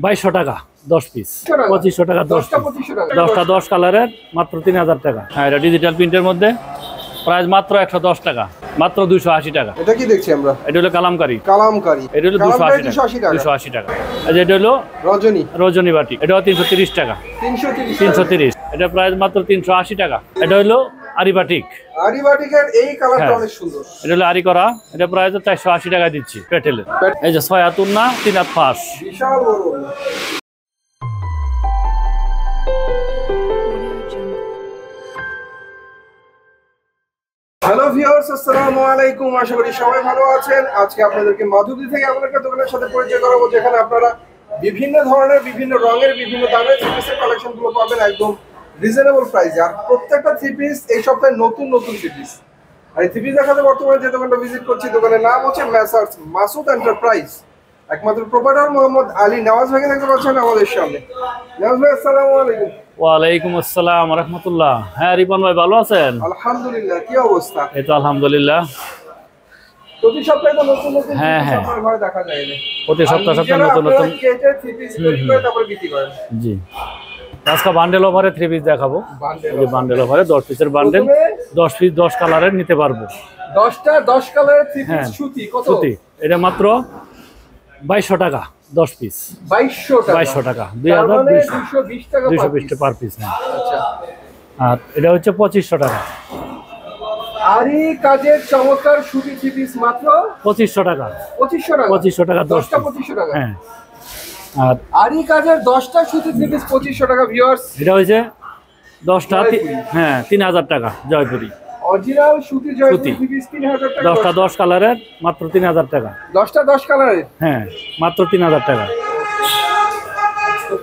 2200 টাকা 10 পিস, 2500 টাকা 10 10টা 10 কালারের মাত্র 3000 টাকা। হ্যাঁ, এটা ডিজিটাল প্রিন্টের মধ্যে প্রাইস মাত্র 110 টাকা, মাত্র 280 টাকা। এটা কি দেখছি আমরা? এটা হলো কালামকারী, এটা হলো 280 টাকা, 280 টাকা। এটা হলো রজনী বাটি, এটাও 330 টাকা, 330। এটা প্রাইস মাত্র 380 টাকা। এটা হলো আরিবাটিকের এই কালারটা অনেক সুন্দর। এটা হলো আরি করা, এটা প্রাইস 480 টাকা দিচ্ছি পেটেলের। এই যে 6 হাত উন্না 3 হাত ফাঁস, বিশাল বড়। হ্যালো ভিউয়ার্স, আসসালামু আলাইকুম। আশা করি সবাই ভালো আছেন। আজকে আপনাদেরকে মাধুরী থেকে এমন একটা দোকানের সাথে পরিচয় করাবো যেখানে আপনারা বিভিন্ন ধরনের, বিভিন্ন রঙের, বিভিন্ন দামের থ্রি পিসের কালেকশন গুলো পাবেন একদম রিজনেবল প্রাইসে। আর প্রত্যেকটা থ্রি পিস এই সপ্তাহে নতুন নতুন থ্রি পিস। আর এই থ্রি পিস দেখাতে বর্তমানে যে দোকানটা ভিজিট করছি, দোকানের নাম হচ্ছে মেসার্স মাসুদ এন্টারপ্রাইজ। একমাত্র প্রোপাইটার মোহাম্মদ আলী নওয়াজ ভাইকে দেখতে পাচ্ছেন আমাদের সামনে। নওয়াজ ভাই, আসসালামু আলাইকুম। ওয়ালাইকুম আসসালাম ওয়া রাহমাতুল্লাহ। হ্যাঁ রিপন ভাই, ভালো আছেন? আলহামদুলিল্লাহ। কি অবস্থা? এই তো আলহামদুলিল্লাহ। প্রতি সপ্তাহে তো নতুন নতুন হ্যাঁ আপনার ঘরে দেখা যায় না। প্রতি সপ্তাহে নতুন নতুন কেটে থ্রি পিস তৈরি করে তারপর বিক্রি করেন। জি, আজকে বান্ডেল অফারে থ্রি পিস দেখাবো। বান্ডেল অফারে 10 পিসের বান্ডেল, 10 পিস 10 কালারের নিতে পারবো। 10টা 10 কালারের থ্রি পিস সুতি কত? সুতি এটা মাত্র 2200 টাকা 10 পিস। 2200 টাকা, 2220 টাকা 220 পার পিস। আচ্ছা, আর এটা হচ্ছে 2500 টাকা। আরি কাজের চমৎকার সুতি থ্রি পিস মাত্র 2500 টাকা। 2500 টাকা 10টা 2500 টাকা। হ্যাঁ, আর আরি কাজের 10টা সুতি থ্রি পিস 2500 টাকা ভিউয়ার্স। এটা হচ্ছে 10টা হ্যাঁ 3000 টাকা জয়পুরি অরিজিনাল সুতি জয়পুরি থ্রি পিস 3000 টাকা। 10টা 10 কালারের মাত্র 3000 টাকা। 10টা 10 কালারের হ্যাঁ, মাত্র 3000 টাকা।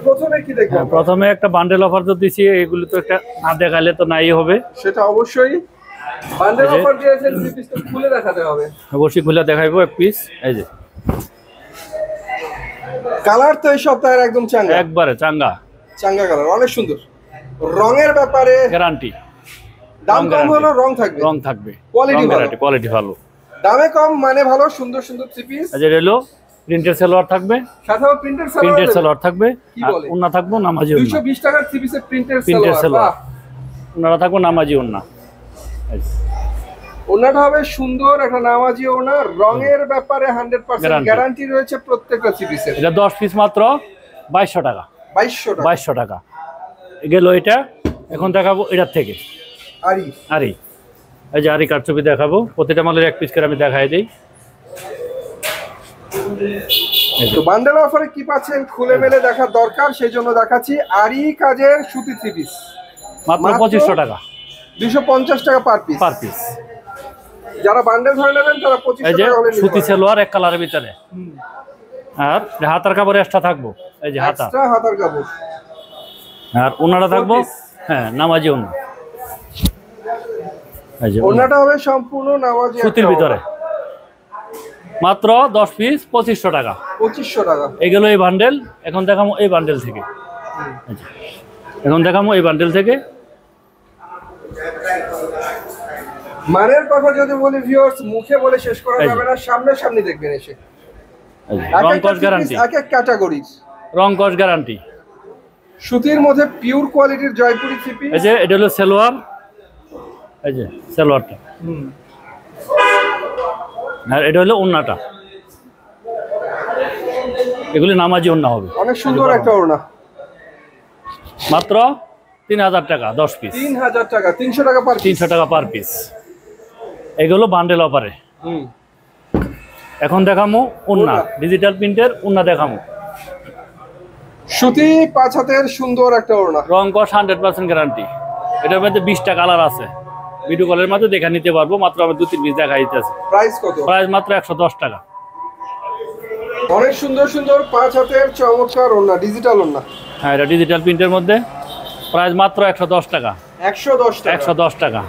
প্রথমে কি দেখব? প্রথমে একটা বান্ডেল অফার তো দিছি, এগুলো তো একটা না দেখালে তো নাই হবে। সেটা অবশ্যই বান্ডেল অফার দিয়েছেন, থ্রি পিস তো খুলে দেখাতে হবে। অবশ্যই খুলে দেখাইবো এক পিস। এই যে কালার তো এই সপ্তাহের একদম চাঙ্গা, একবারে চাঙ্গা কালার, অনেক সুন্দর। রঙের ব্যাপারে গ্যারান্টি, দাম কম হলো রং থাকবে, কোয়ালিটি ভালো। দামে কম মানে ভালো, সুন্দর সুন্দর থ্রি পিস। এই যে হলো প্রিন্টের সালোয়ার থাকবে, সাথে প্রিন্টের সালোয়ার থাকবে, ওন্না থাকবে নামাজি ওন্না। 220 টাকার থ্রি পিসের প্রিন্টের সালোয়ার, ওন্নাটা থাকবে নামাজি ওন্না। ওন্নাটা হবে সুন্দর একটা নামাজি ওন্না। রঙের ব্যাপারে 100% গ্যারান্টি রয়েছে প্রত্যেকটা থ্রি পিসের। এটা 10 পিস মাত্র 2200 টাকা। 2200 টাকা গেল এটা। এখন দেখাবো এটার থেকে আরি। এই যে আরি কারচুপি দেখাবো, প্রতিটা মালের এক পিস করে আমি দেখাই দিই। তো বান্ডেল অফারে কি পাচ্ছেন খুলে মেলে দেখার দরকার, সেই জন্য দেখাচ্ছি। আরি কাজের সুতি থ্রি পিস মাত্র 2500 টাকা, 250 টাকা পার পিস। যারা বান্ডেল ধরে নেবেন তারা 2500 টাকা হলে নিতে সুতি সালোয়ার এক কালারের ভিতরে। আর হাতার কাপড় এক্সট্রা থাকবো, এই যে হাতার কাপড়। আর ওনাটা থাকবো হ্যাঁ নামাজি ওনা। এই যে ওনাটা হবে সম্পূর্ণ নামাজি সুতির ভিতরে, মাত্র 10 পিস 2500 টাকা। 2500 টাকা এগুলো এই বান্ডেল। এখন দেখাবো এই বান্ডেল থেকে, মানের কথা যদি বলি ভিউয়ার্স, মুখে বলে শেষ করা যাবে না, সামনে দেখবেন এসে। রং কস গ্যারান্টি, এক এক ক্যাটাগরির রং কস গ্যারান্টি। সুতির মধ্যে পিওর কোয়ালিটির জয়পুরি থ্রি পিস। এই যে এটা হলো সালোয়ার, এই যে সালোয়ারটা। আর এটা হলো ওন্নাটা, এগুলি নামাজি ওন্না হবে। অনেক সুন্দর একটা ওড়না, মাত্র 3000 টাকা 10 পিস। 3000 টাকা, 300 টাকা পার পিস। 300 টাকা পার পিস। এগুলো বান্ডেল অফারে। এখন দেখামু ওন্না, ডিজিটাল প্রিন্টের ওন্না দেখামু। সুতি 5 হাতের সুন্দর একটা ওড়না, রং কস 100% গ্যারান্টি। এটার মধ্যে 20টা কালার আছে, ভিডিও কলের মধ্যে দেখে নিতে পারবো। মাত্র আমি 2-3 পিস দেখাই দিতেছি। প্রাইস কত? প্রাইস মাত্র 110 টাকা। অনেক সুন্দর সুন্দর 5 হাতের চমৎকার ওড়না, ডিজিটাল ওড়না। হ্যাঁ, এটা ডিজিটাল প্রিন্টের মধ্যে প্রাইস মাত্র 110 টাকা। 110 টাকা।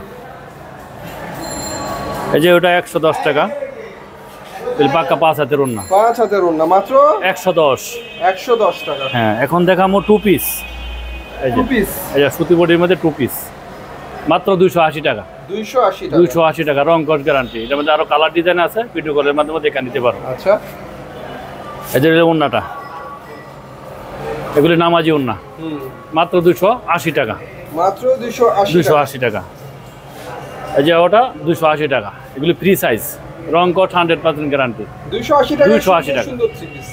এই যে ওটা 110 টাকা, পাক্কা 5 হাতের ওড়না। 5 হাতের ওড়না মাত্র 110 টাকা। হ্যাঁ, এখন দেখামো 2 পিস। এই যে সুতি বডির মধ্যে 2 পিস মাত্র 280 টাকা। 280 টাকা, রং কস গ্যারান্টি। এটার মধ্যে আরো কালার ডিজাইন আছে, ভিডিও কলের মাধ্যমে দেখে নিতে পারো। আচ্ছা, এই যে ওন্নাটা, এগুলি নামাজি ওন্না, মাত্র 280 টাকা। মাত্র 280 টাকা। এই যে ওটা 280 টাকা। এগুলি ফ্রি সাইজ, রং কট 100% গ্যারান্টি। 280 টাকা। 280 টাকা। সুন্দর থ্রি পিস।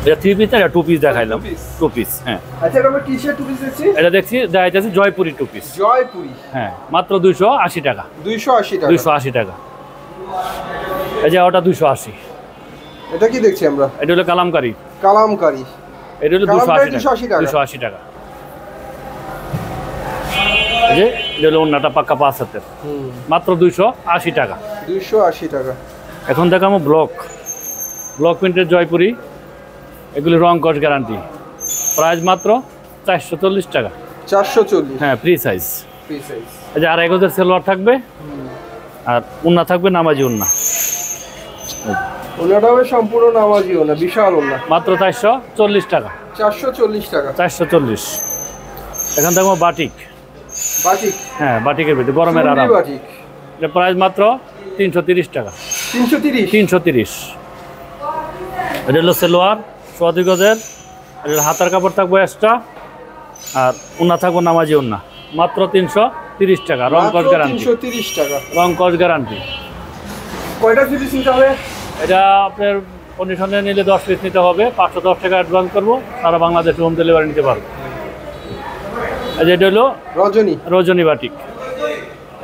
এটা থ্রি পিস না, এটা টু পিস দেখাইলাম। টু পিস, হ্যাঁ। আচ্ছা, এটা আমরা কিসের টু পিস দেখছি? এটা দেখছি দেখাইতেছি জয়পুরি টু পিস। জয়পুরি, হ্যাঁ, মাত্র 280 টাকা। 280 টাকা। 280 টাকা। এই যে ওটা 280। এটা কি দেখছি আমরা? এটা হলো কালামকারী। কালামকারী, এটা হলো 280 টাকা। 280 টাকা। এই যে এটা হলো ওন্নাটা পাক্কা 5 হাতের, মাত্র 280 টাকা। 280 টাকা। এখন দেখাবো ব্লক প্রিন্টের জয়পুরি। এগুলি রং কস গ্যারান্টি। প্রাইস মাত্র 440 টাকা। 440, হ্যাঁ, ফ্রি সাইজ। Free size. এই যে 2.5 গজের সেলোয়ার থাকবে, আর ওন্না থাকবে নামাজি ওন্না। ওন্নাটা হবে সম্পূর্ণ নামাজি ওন্না, বিশাল ওন্না। মাত্র 440 টাকা। 440 টাকা। 440। এখন দেখবো বাটিক। বাটিক, হ্যাঁ, বাটিকের ভিতরে গরমের আরাম। বাটিক, এটা প্রাইস মাত্র 330 টাকা। 330। 330। এটা হলো সেলোয়ার 2 গজের। এটা হাতার কাপড় থাকবে এক্সট্রা, আর ওন্না থাকবো নামাজি ওন্না। মাত্র 330 টাকা। রং কস গ্যারান্টি। 330 টাকা। রং কস গ্যারান্টি। কয়টা থ্রি পিস নিতে হবে? এটা আপনার কন্ডিশনে নিলে 10 পিস নিতে হবে। 510 টাকা অ্যাডভান্স করবো, সারা বাংলাদেশে হোম ডেলিভারি নিতে পারবো। এটা হলো রজনী বাটিক।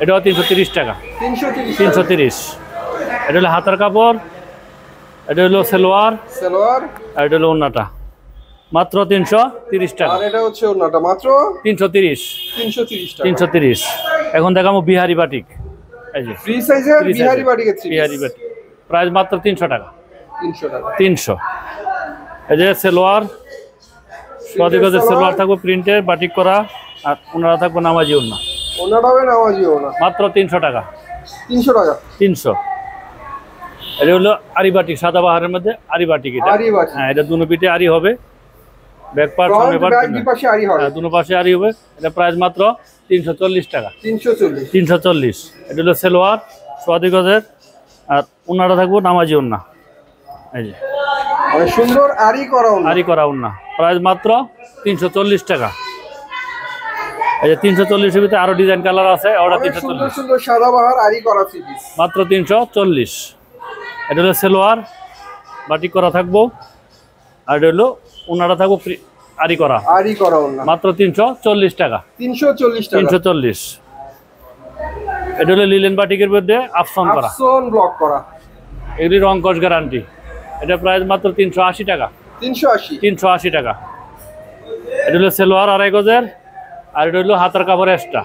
এটাও 330 টাকা। 330। এটা হলো হাতার কাপড়। এটা হলো সেলোয়ার। আর এটা হলো ওন্নাটা, মাত্র 330 টাকা। আর এটা হচ্ছে ওন্নাটা মাত্র 330 টাকা। 330। এখন দেখাবো বিহারি বাটিক। এই যে ফ্রি সাইজের বিহারি বাটিকের three piece. Bihari batik price মাত্র 300 টাকা। 300 টাকা। 300। এই যে সেলোয়ার 2 গজের সেলোয়ার থাকবে প্রিন্টের, বাটিক করা, আর ওনারা থাকবে নামাজি ওন্না। ওন্নাটা হবে নামাজি ওন্না। মাত্র 300 টাকা। 300 টাকা। 300। এটা হলো আরি বাটিক, সাদা বাহারের মধ্যে আরি বাটিক। এটা আরি বাটিক, হ্যাঁ, এটা দুনো পিঠে আরি হবে। ব্যাক পার্ট, সামনে পার্ট, দুই পাশে আরি হবে। দুনো পাশে আরি হবে। এটা প্রাইস মাত্র 340 টাকা। 340। 340। এটা হলো সেলোয়ার 2 গজের, আর ওন্নাটা থাকবো নামাজি ওন্না। এই যে অনেক সুন্দর আরি করা ওন্না। আরি করা ওন্না। প্রাইস মাত্র 340 টাকা। এই যে 340 এর ভিতরে আরো ডিজাইন কালার আছে। ওটা 340। সুন্দর সুন্দর সাদা বাহার আরি করা থ্রি পিস, মাত্র 340। এটা হলো সেলোয়ার বাটিক করা থাকবো, আর এটা হলো ওন্নাটা থাকবো আরি করা ওন্না। মাত্র 340 টাকা। 340 টাকা। 340। এটা হলো লিলেন বাটিকের মধ্যে আফসন ব্লক করা। এগুলি রং কস গ্যারান্টি। এটা প্রাইস মাত্র 380 টাকা। 380 টাকা। এটা হলো সেলোয়ার 2.5 গজের, আর এটা হলো হাতার কাপড় এক্সট্রা,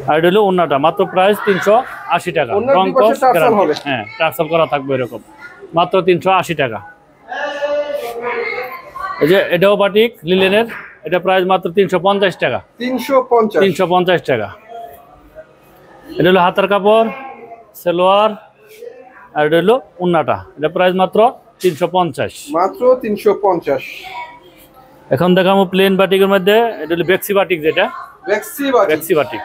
আর এটা হলো ওন্নাটা। মাত্র প্রাইস 380 টাকা। রং কস গ্যারান্টি। হ্যাঁ, টার্সেল করা থাকবে এরকম। মাত্র 380 টাকা। এই যে এটাও বাটিক লিলেনের। এটা প্রাইস মাত্র 350 টাকা। 350 টাকা। এটা হলো হাতার কাপড়, সেলোয়ার, আর এটা হলো ওন্নাটা। এটা প্রাইস মাত্র 350। মাত্র 350। এখন দেখাবো প্লেন বাটিকের মধ্যে। এটা হলো বেক্সি বাটিক, যেটা বেক্সি বাটিক।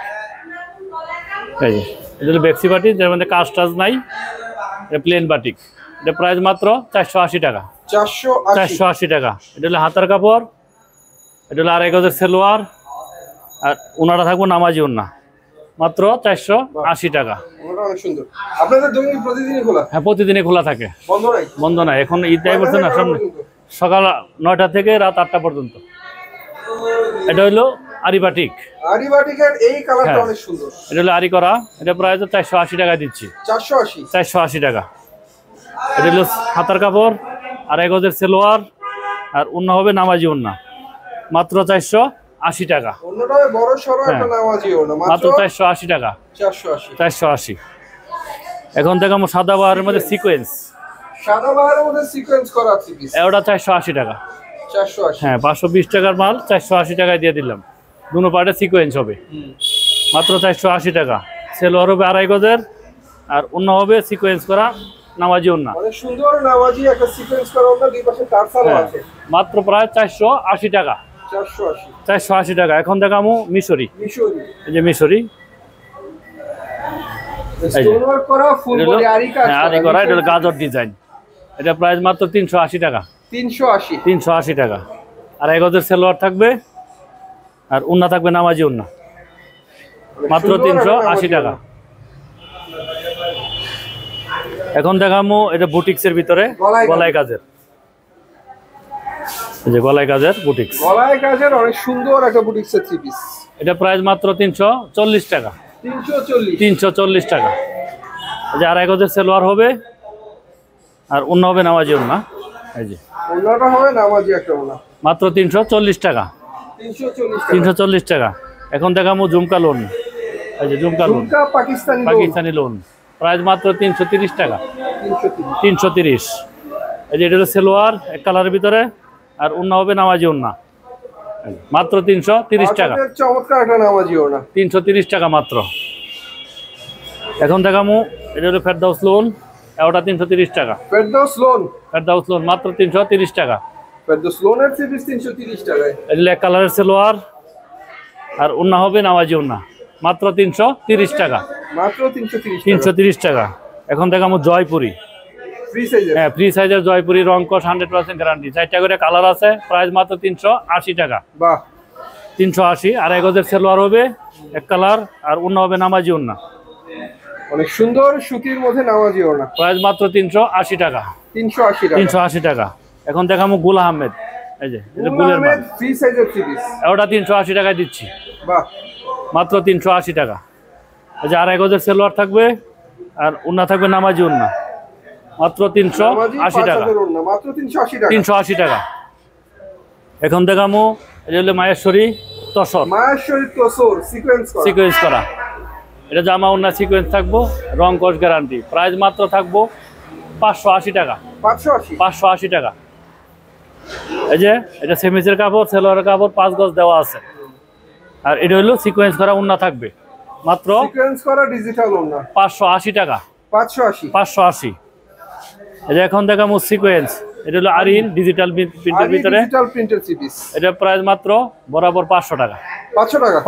এই যে এটা হলো বেক্সি বাটিক, যার মধ্যে কাজ টাজ নাই। এটা প্লেন বাটিক। এটা প্রাইস মাত্র 480 টাকা। 480 টাকা। এটা হলো হাতার কাপড়। এটা হলো 2.5 গজের সেলোয়ার, আর ওন্নাটা থাকবো নামাজি ওন্না। মাত্র 480 টাকা। অনেক সুন্দর। আপনাদের দোকান প্রতিদিনই খোলা? হ্যাঁ, প্রতিদিনই খোলা থাকে। বন্ধ নাই। এখন ঈদ টাইম হচ্ছে না, সামনে সকাল 9টা থেকে রাত 8টা পর্যন্ত। এটা হলো আরি বাটিক। আরি বাটিকের এই কালারটা অনেক সুন্দর। এটা হলো আরি করা। এটা প্রাইস 480 টাকা দিচ্ছি। 480 টাকা। এটা হলো হাতার কাপড়, 2.5 গজের সেলোয়ার, আর ওন্না হবে নামাজি ওন্না। মাত্র 480 টাকা। ওন্নাটা বড় সরো একটা নামাজি ওন্না। মাত্র 480 টাকা। 480। এখন দেখাবো সাদা বাহারের মধ্যে সিকোয়েন্স। সাদা বাহারের মধ্যে সিকোয়েন্স করা থ্রি পিস। এটা 480 টাকা। 480। হ্যাঁ, 520 টাকার মাল 480 টাকায় দিয়ে দিলাম। দুনো পার্টে সিকোয়েন্স হবে। মাত্র 480 টাকা। সেলোয়ার হবে 2.5 গজের, আর ওন্না হবে সিকোয়েন্স করা নামাজি ওন্না। অনেক সুন্দর নামাজি একটা সিকোয়েন্স করা ওন্না, দুই পাশে টার্সাল আছে। মাত্র প্রায় 480 টাকা। 480 টাকা। এখন দেখাবো মিশরি। এই যে মিশরি, স্টোন ওয়ার্ক করা ফুল বডি আরি কাজ করা। এটা হলো গাজর ডিজাইন। এটা প্রাইস মাত্র 380 টাকা। 380 টাকা। আর 1 গজের সালোয়ার থাকবে, আর উন্না থাকবে নামাজি উন্না, মাত্র 380 টাকা। এখন দেখামু এটা বুটিক্সের ভিতরে গলায় কাজের, এই যে গলায় কাজের বুটিক্স, গলায় কাজের অনেক সুন্দর একটা বুটিক্সের থ্রি পিস। এটা প্রাইস মাত্র 340 টাকা। 340 টাকা। এই যে আর 1 গজের সালোয়ার হবে, আর উন্না হবে নামাজি উন্না, এই যে উন্নাটা হবে নামাজি একটা উন্না, মাত্র 340 টাকা। 340 টাকা। এখন দেখামু ঝুমকা লোন, এই যে ঝুমকা লোন, পাকিস্তানি লোন, প্রাইস মাত্র 330 টাকা। 330। এই যে এটা হলো সেলোয়ার এক কালারের ভিতরে, আর উন্না হবে নামাজি উন্না, মাত্র 330 টাকা। চমৎকার একটা নামাজি উন্না, 330 টাকা মাত্র। এখন দেখামু এটা হলো ফেরদাউস লোন, ওটা 330 টাকা। ফেরদাউস লোন মাত্র 330 টাকা। ফেরদাউস লোনের সিরিজ 330 টাকায়। এটা এক কালারের সেলোয়ার, আর উন্না হবে নামাজি উন্না, মাত্র 330 টাকা। মাত্র 330 টাকা। এখন দেখামু জয়পুরি, হ্যাঁ ফ্রি সাইজের জয়পুরি, রং কস 100% গ্যারান্টি, 4টা করে কালার আছে, প্রাইস মাত্র 380 টাকা। বাহ, 380। আর 1 গজের সেলোয়ার হবে এক কালার, আর উন্না হবে নামাজি উন্না, অনেক সুন্দর সুতির মধ্যে নামাজি ওড়না, প্রাইস মাত্র 380 টাকা। 380 টাকা। এখন দেখামু গুল আহমেদ, এই যে এটা গুলের মাল, ফ্রি সাইজের থ্রি পিস, ওটা 380 টাকায় দিচ্ছি। বাহ, মাত্র 380 টাকা। এই যে আর 1 গজের সেলোয়ার থাকবে, আর উন্না থাকবে নামাজি উন্না, মাত্র 380 টাকা। মাত্র 380 টাকা। এখন দেখামু এটা হলো মায়েশ্বরী তসর, সিকোয়েন্স করা, এটা জামা উন্না সিকোয়েন্স থাকবো, রং কস গ্যারান্টি, প্রাইস মাত্র থাকবো 580 টাকা। 580 টাকা। এই যে এটা সেমিজের কাপড়, সেলোয়ারের কাপড়, 5 গজ দেওয়া আছে, আর এটা হলো সিকোয়েন্স করা উন্না থাকবে, মাত্র সিকোয়েন্স করা ডিজিটাল ওড়না, 580 টাকা। 580। এই যে এখন দেখামু সিকোয়েন্স, এটা হলো আরিন ডিজিটাল প্রিন্টের ভিতরে, এটা প্রাইস মাত্র বরাবর 500 টাকা।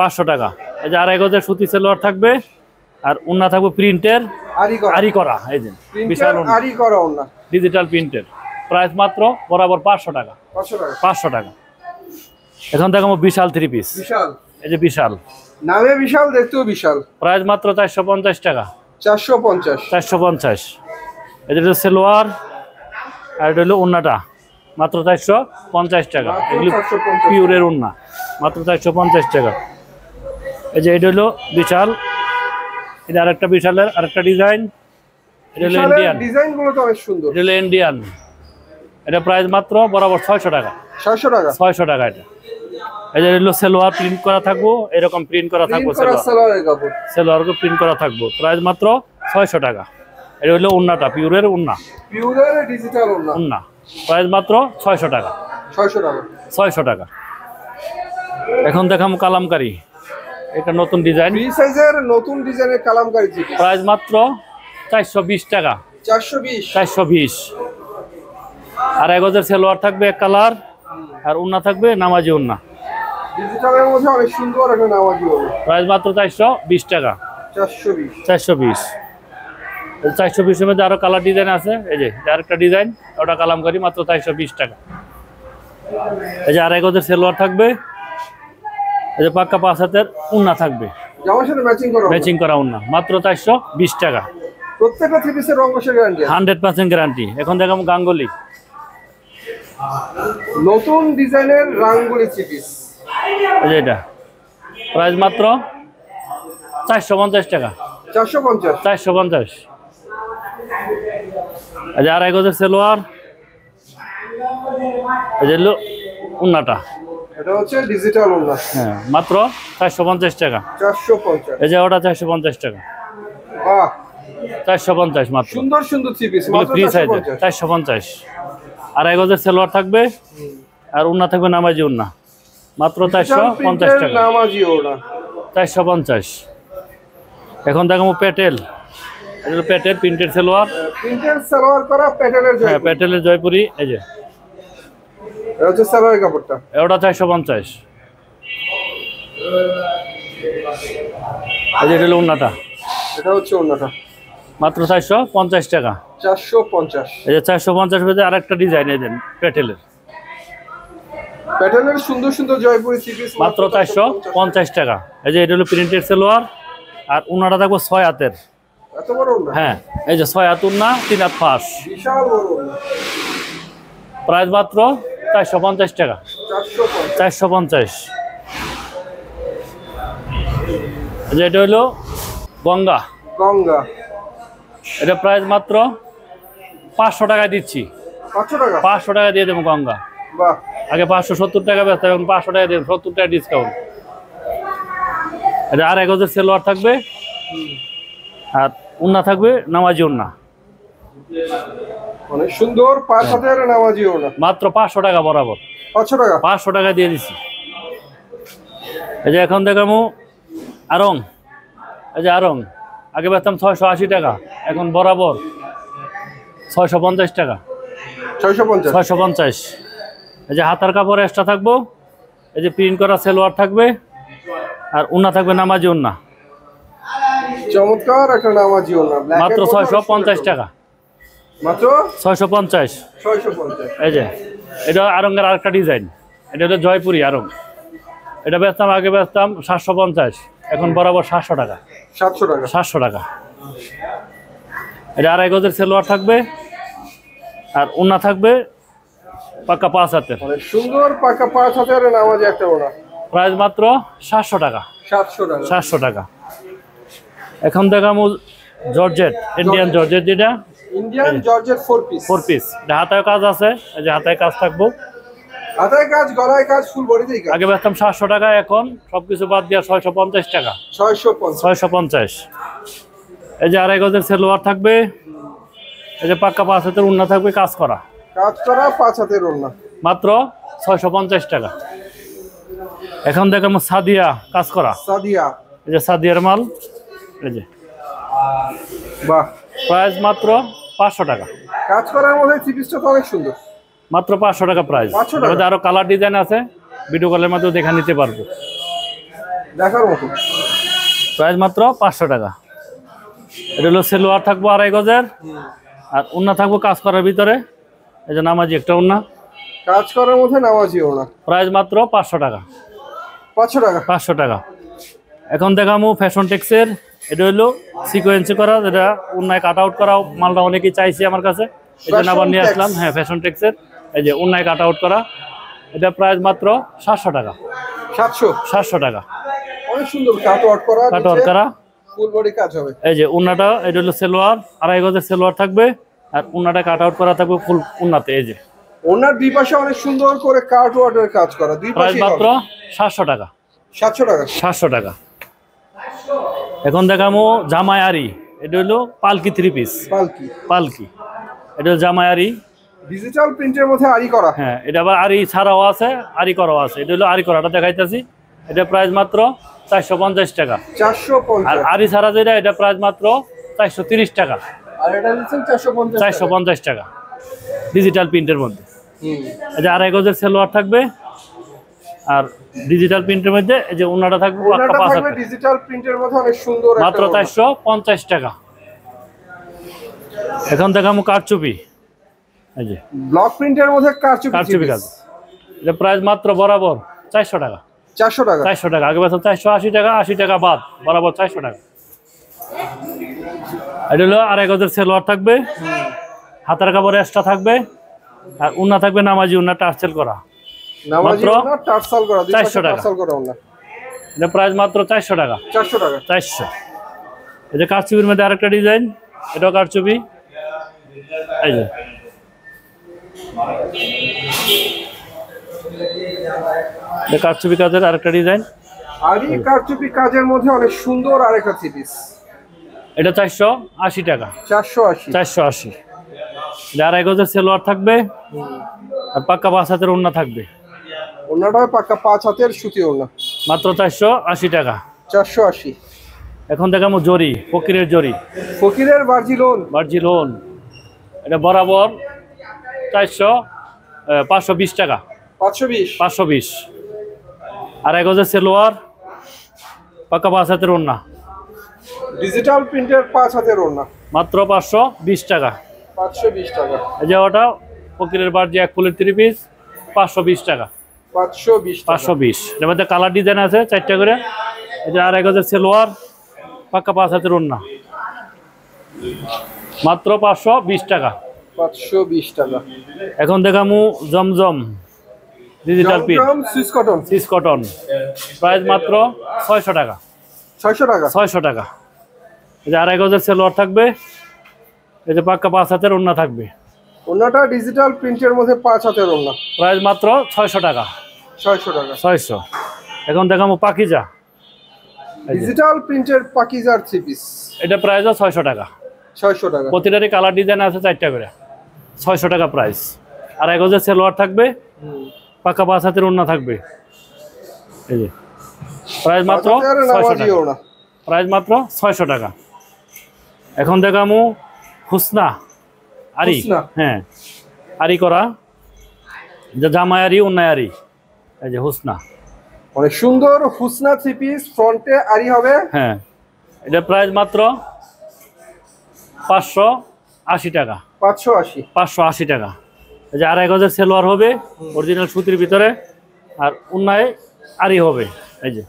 500 টাকা। এই যে আর 1 গজের সুতি সেলোয়ার থাকবে, আর উন্না থাকবে প্রিন্টের আরি করা, এই যে বিশাল আরি করা ওড়না, ডিজিটাল প্রিন্টের, প্রাইস মাত্র বরাবর 500 টাকা। 500 টাকা। এখন দেখাবো বিশাল থ্রি পিস, এই যে বিশাল, নামে বিশাল, দেখতেও বিশাল, প্রাইস মাত্র 450 টাকা। 450। এটা হলো সেলোয়ার, আর এটা হলো উন্নাটা, মাত্র 450 টাকা। এগুলো পিওরের উন্না, মাত্র 450 টাকা। এই যে এটা হলো বিশাল, এটা আরেকটা বিশালের আরেকটা ডিজাইন, এটা হলো ইন্ডিয়ান, ডিজাইনগুলো তো অনেক সুন্দর, এটা হলো ইন্ডিয়ান, এটা প্রাইস মাত্র বরাবর 600 টাকা। 600 টাকা। এটা এই যে হলো সেলোয়ার প্রিন্ট করা থাকবো, এরকম প্রিন্ট করা থাকবো, সেলোয়ারকে প্রিন্ট করা থাকবো, প্রাইস মাত্র 600 টাকা। এটা হলো উন্নাটা, পিওরের উন্না, ডিজিটাল উন্না, প্রাইস মাত্র 600 টাকা। 600 টাকা। এখন দেখাম কালামকারী, এটা নতুন ডিজাইন, ফ্রি সাইজের নতুন ডিজাইনের কালামকারী, প্রাইস মাত্র 420 টাকা। 420। আর 1 গজের সেলোয়ার থাকবে এক কালার, আর উন্না থাকবে নামাজি উন্না, ডিজিটালের মধ্যে অনেক সুন্দর একটা নামাজি ওড়না, প্রাইস মাত্র 420 টাকা। 420। 420 এর মধ্যে আরো কালার ডিজাইন আছে, এই যে আরেকটা ডিজাইন, ওটা কালামকারী, মাত্র 420 টাকা। এই যে আর 1 গজের সেলোয়ার থাকবে, এই যে পাক্কা 5 হাতের উন্না থাকবে, জামার সাথে ম্যাচিং করা উন্না, মাত্র 420 টাকা। প্রত্যেকটা থ্রি পিসের রং কষের গ্যারান্টি, 100% গ্যারান্টি। এখন দেখাবো গাঙ্গুলি, নতুন ডিজাইনের গাঙ্গুলি থ্রি পিস, এই যে এটা প্রাইস মাত্র 450 টাকা। 450। এই যে আর 1 গজের সেলোয়ার, এই যে উন্নাটা, এটা হচ্ছে ডিজিটাল ওড়না, হ্যাঁ, মাত্র 450 টাকা। 450। এই যে ওটা 450 টাকা। বাহ, 450 মাত্র, সুন্দর সুন্দর থ্রি পিস, মাত্র ফ্রি সাইজে 450। আর 1 গজের সেলোয়ার থাকবে, আর উন্না থাকবে নামাজি উন্না, মাত্র 450 টাকা। নামাজি ওড়না 450। এখন দেখাবো প্যাটেল, এটা প্যাটেল প্রিন্টেড সালোয়ার, করা প্যাটেলের জয়পুরি, হ্যাঁ প্যাটেলের জয়পুরি। এই যে এটা হচ্ছে সালোয়ারের কাপড়টা, এটা 450। এই যে এটা হলো উন্নাটা, এটা হচ্ছে উন্নাটা, মাত্র 450 টাকা। 450। এই যে 450 মধ্যে আরেকটা ডিজাইন এই দেন প্যাটেলের সুন্দর সুন্দর জয়পুরি থ্রি পিস মাত্র 450 টাকা। এই যে এটা হলো প্রিন্টেড সালোয়ার আর উনাটা থাকবো 6 হাতের। এত বড় উন্না? হ্যাঁ এই যে 6 হাত উন্না 3 হাত ফাঁস, বিশাল বড় উন্না। প্রাইস মাত্র 450 টাকা। 450। এই যে এটা হলো গঙ্গা। গঙ্গা এটা প্রাইস মাত্র 500 টাকা দিচ্ছি। 500 টাকা? 500 টাকা দিয়ে দেবো গঙ্গা। বাহ, আগে 570 টাকা বেচতে, এখন 500 টাকা দিয়ে 70 টাকা ডিসকাউন্ট। এটা আর 1 গজের সেলোয়ার থাকবে আর উন্না থাকবে নামাজি উন্না। অনেক সুন্দর 5 হাতের নামাজি উন্না। মাত্র 500 টাকা বরাবর। 500 টাকা? 500 টাকা দিয়ে দিচ্ছি। এই যে এখন দেখামু আরং। এই যে আরং আগে বেচতাম 680 টাকা, এখন বরাবর 650 টাকা। 650? 650। এই যে হাতার কাপড় এক্সট্রা থাকবো, এই যে প্রিন্ট করা সেলোয়ার থাকবে আর উন্না থাকবে নামাজি উন্না। চমৎকার একটা নামাজি উন্না। মাত্র 650 টাকা। মাত্র 650। 650। এই যে এটা আরঙ্গের আরেকটা ডিজাইন, এটা হলো জয়পুরি আরং। এটা বেচতাম আগে বেচতাম 750, এখন বরাবর 700 টাকা। 700 টাকা? 700 টাকা। এটা 2.5 গজের সেলোয়ার থাকবে আর উন্না থাকবে পাক্কা 5 হাতের। অনেক সুন্দর পাকা 5 হাতের নামাজি একটা উন্না। প্রাইস মাত্র 700 টাকা। 700 টাকা? 700 টাকা। এখন দেখামু জর্জেট, ইন্ডিয়ান জর্জেট, যেটা ইন্ডিয়ান জর্জেট 4 পিস। 4 পিস। এটা হাতায় কাজ আছে, এই যে হাতায় কাজ থাকবো, হাতায় কাজ, গলায় কাজ, ফুল বডিতেই কাজ। আগে বেচতাম 700 টাকা, এখন সবকিছু বাদ দিয়ে 650 টাকা। 650? 650। এই যে 2.5 গজের সেলোয়ার থাকবে, এই যে পাক্কা 5 হাতের উন্না থাকবে কাজ করা। কাজ করা 5 হাতের উন্না। মাত্র 650 টাকা। এখন দেখাবো সাদিয়া কাজ করা। সাদিয়া? এই যে সাদিয়ার মাল। এই যে বাহ, প্রাইস মাত্র 500 টাকা। কাজ করার মধ্যে থ্রি পিসটা তো অনেক সুন্দর। মাত্র 500 টাকা প্রাইস। 500 টাকা? আরো কালার ডিজাইন আছে, ভিডিও কলের মাধ্যমে দেখা নিতে পারবো। দেখার মতো। প্রাইস মাত্র 500 টাকা। এটা হলো সেলোয়ার থাকবো 2.5 গজের আর উন্না থাকবো কাজ করার ভিতরে। এই যে নামাজি একটা উন্না, কাজ করার মধ্যে নামাজি উন্না। প্রাইস মাত্র 500 টাকা। 500 টাকা? 500 টাকা। এখন দেখামু ফ্যাশন টেক্সের। এটা হলো সিকোয়েন্সি করা, যেটা উন্নায় কাট আউট করা, মালটা অনেকেই চাইছে আমার কাছে, এই জন্য আবার নিয়ে আসলাম। হ্যাঁ, ফ্যাশন টেক্সের। এই যে উন্নায় কাট আউট করা, এটা প্রাইস মাত্র 700 টাকা। 700? 700 টাকা। অনেক সুন্দর কাট আউট করা, কাট আউট করা, ফুল বডি কাজ হবে। এই যে উন্নাটা, এটা হলো সেলোয়ার 2.5 গজের সেলোয়ার থাকবে আর উন্নাটা কাট আউট করা থাকবে ফুল উন্নাতে। এই যে ওনার দুই পাশে অনেক সুন্দর করে কাট ওয়ার্কের কাজ করা, দুই প্রাইস পাশে মাত্র 700 টাকা। 700 টাকা? 700 টাকা। এখন দেখামো জামাই আরি। এটা হলো পালকি 3 পিস। পালকি? পালকি, এটা হলো জামাই আরি, ডিজিটাল প্রিন্টের মধ্যে আরি করা। হ্যাঁ, এটা আবার আরি ছাড়াও আছে, আরি করাও আছে। এটা হলো আরি করাটা দেখাইতেছি। এটা প্রাইস মাত্র 450 টাকা। 450? আর আরি ছাড়া যেটা, এটা প্রাইস মাত্র 430 টাকা। আর এটা দিচ্ছেন 450? 450 টাকা ডিজিটাল প্রিন্টের মধ্যে। এই যে 2.5 গজের সেলোয়ার থাকবে আর ডিজিটাল প্রিন্টের মধ্যে এই যে উন্নাটা থাকবে পাক্কা 5 হাতের। ডিজিটাল প্রিন্টের মধ্যে অনেক সুন্দর, মাত্র 450 টাকা। এখন দেখামু কারচুপি। এই যে ব্লক প্রিন্টের মধ্যে কারচুপি কাজ। এটা প্রাইস মাত্র বরাবর 400 টাকা। 400 টাকা? 400 টাকা। আগে বেচতাম 480 টাকা, 80 টাকা বাদ, বরাবর 400 টাকা। এটা হলো 2.5 গজের সেলোয়ার থাকবে, হাতার কাপড় এক্সট্রা থাকবে আর উন্না থাকবে নামাজি উন্না টার্সেল করা। নামাজি উন্না টার্সেল করা, 400 টাকা। টার্সেল করা উন্না। এটা প্রাইস মাত্র 400 টাকা। 400 টাকা? 400। এই যে কারচুপির মধ্যে আরেকটা ডিজাইন, এটাও কারচুপি। এই যে কারচুপি কাজের আরেকটা ডিজাইন। আরি কারচুপি কাজের মধ্যে অনেক সুন্দর আরেকটা থ্রি পিস। এটা 480 টাকা। 480? 480। 2.5 গজের সেলোয়ার থাকবে আর পাক্কা 5 হাতের ওড়না থাকবে। ওড়নাটা পাক্কা 5 হাতের সুতি ওড়না। মাত্র 480 টাকা। 480। এখন দেখাবো জরি, ফকিরের জরি। ফকিরের বার্জিলোন? বার্জিলোন। এটা বরাবর 520 টাকা। 520? 520। 2.5 গজের সেলোয়ার, পাক্কা 5 হাতের ওড়না। ডিজিটাল প্রিন্টের 5 হাতের ওড়না মাত্র 520 টাকা। 520 টাকা। এই যে ওটা ফকিরের বাড়ি এক ফুলের 3 পিস 520 টাকা। 520 টাকা। 520 এর মধ্যে কালার ডিজাইন আছে 4টা করে। এই যে আড়াই গজের সালোয়ার পাক্কা 5 হাতের ওড়না মাত্র 520 টাকা। 520 টাকা। এখন দেখামু Zamzam digital print Swiss cotton price মাত্র 600 টাকা। 600 টাকা। 600 টাকা। এই যে আড়াই গজের সালোয়ার থাকবে, এই যে পাক্কা 5 হাতের ওড়না থাকবে। ওড়নাটা ডিজিটাল প্রিন্টের মধ্যে 5 হাতের ওড়না প্রাইস মাত্র 600 টাকা। 600 টাকা। 600। এখন দেখামু পাকিজা ডিজিটাল প্রিন্টের পাকিজার 3 পিস। এটা প্রাইসও 600 টাকা। 600 টাকা। প্রতিটারই কালার ডিজাইন আছে 4টা করে। 600 টাকা প্রাইস। আড়াই গজের সালোয়ার থাকবে, পাক্কা 5 হাতের ওড়না থাকবে। এই যে প্রাইস মাত্র 600 টাকা। প্রাইস মাত্র 600 টাকা। এখন দেখামু হুসনা আরি। হ্যাঁ, আরি করা যে জামাই আরি উন্নায় আরি। এই যে হুসনা অনেক সুন্দর হুসনা 3 পিস ফ্রন্টে আরি হবে। হ্যাঁ, এটা প্রাইস মাত্র 580 টাকা। 580 টাকা। এই যে আড়াই গজের সালোয়ার হবে অরিজিনাল সুতির ভিতরে, আর উন্নায় আরি হবে। এই যে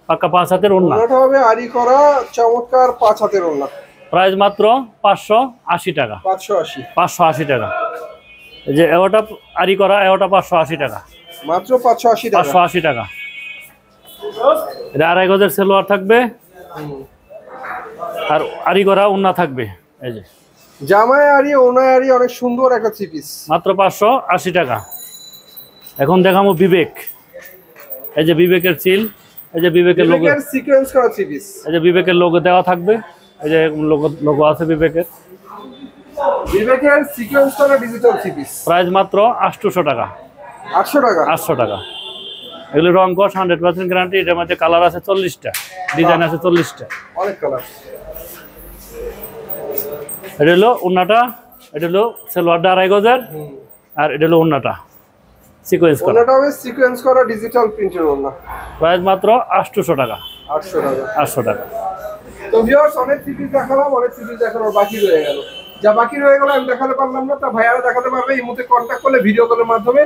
পাক্কা 5 হাতের ওড়না হবে আরি করা চমৎকার 5 হাতের ওড়না। প্রাইস মাত্র 580 টাকা। 580 টাকা। এই যে এওটা আরি করা, এওটা 580 টাকা। মাত্র 580 টাকা। 580 টাকা। এটা আড়াই গজের সালোয়ার থাকবে, আর আরি করা ওড়না থাকবে। এই যে জামাই আরি ওনায় আরি অনেক সুন্দর একটা 3 পিস মাত্র 580 টাকা। এখন দেখাবো বিবেক। এই যে বিবেকের চিল, এই যে বিবেকের লোগো সিকোয়েন্স করা 3 পিস। এই যে বিবেকের লোগো দেওয়া থাকবে। এই যে লোগো আছে বিবেকের সিকোয়েন্স করা ডিজিটাল 3 পিস। প্রাইস মাত্র 800 টাকা। 800 টাকা। 800 টাকা। এগুলো রং কস 100% গ্যারান্টি। এটার মধ্যে কালার আছে 40টা, ডিজাইন আছে 40টা। অনেক কালার। এটা হলো ওড়নাটা, এটা হলো সালোয়ারটা আড়াই গজের, আর এটা হলো ওড়নাটা সিকোয়েন্স করা। ওড়নাটা হবে সিকোয়েন্স করা ডিজিটাল প্রিন্টের ওড়না। প্রাইস মাত্র 800 টাকা। 800 টাকা। 800 টাকা। তো ভিউয়ার্স অনেক সিরিজ দেখালাম, অনেক সিরিজ দেখানোর বাকি রয়ে গেল। যা বাকি রয়ে গেল আমি দেখাতে পারলাম না, তা ভাইয়ারা দেখাতে পারবে। এই মুহূর্তে কন্ট্যাক্ট করলে ভিডিও কলের মাধ্যমে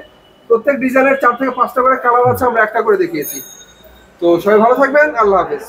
প্রত্যেক ডিজাইনের 4 থেকে 5টা করে কালার আছে, আমরা একটা করে দেখিয়েছি। তো সবাই ভালো থাকবেন, আল্লাহ হাফেজ।